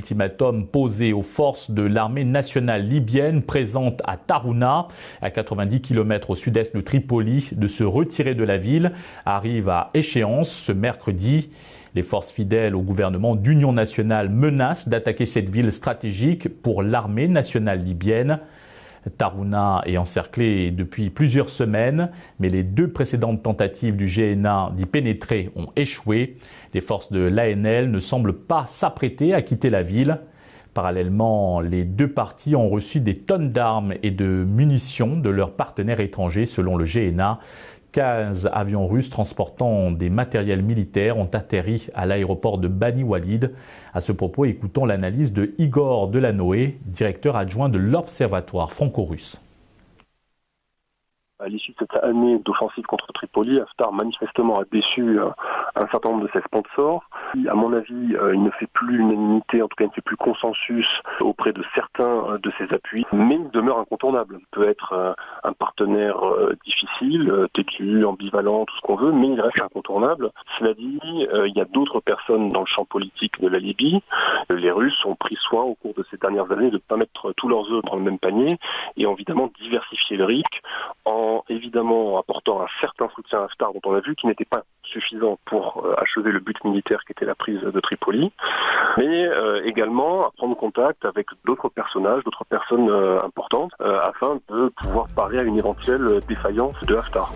ultimatum posé aux forces de l'armée nationale libyenne présente à Tarouna, à 90 km au sud-est de Tripoli, de se retirer de la ville, arrive à échéance ce mercredi. Les forces fidèles au gouvernement d'union nationale menacent d'attaquer cette ville stratégique pour l'armée nationale libyenne. Tarouna est encerclée depuis plusieurs semaines, mais les 2 précédentes tentatives du GNA d'y pénétrer ont échoué. Les forces de l'ANL ne semblent pas s'apprêter à quitter la ville. Parallèlement, les 2 parties ont reçu des tonnes d'armes et de munitions de leurs partenaires étrangers, selon le GNA. 15 avions russes transportant des matériels militaires ont atterri à l'aéroport de Bani Walid. À ce propos, écoutons l'analyse de Igor Delanoë, directeur adjoint de l'Observatoire franco-russe. À l'issue de cette année d'offensive contre Tripoli, Haftar manifestement a déçu un certain nombre de ses sponsors. À mon avis, il ne fait plus unanimité, en tout cas il ne fait plus consensus auprès de certains de ses appuis, mais il demeure incontournable. Il peut être un partenaire difficile, têtu, ambivalent, tout ce qu'on veut, mais il reste incontournable. Cela dit, il y a d'autres personnes dans le champ politique de la Libye. Les Russes ont pris soin au cours de ces dernières années de ne pas mettre tous leurs œufs dans le même panier et ont évidemment diversifié le risque en évidemment apportant un certain soutien à Haftar dont on a vu qu'il n'était pas suffisant pour achever le but militaire qui était la prise de Tripoli, mais également à prendre contact avec d'autres personnages, d'autres personnes importantes afin de pouvoir parer à une éventuelle défaillance de Haftar.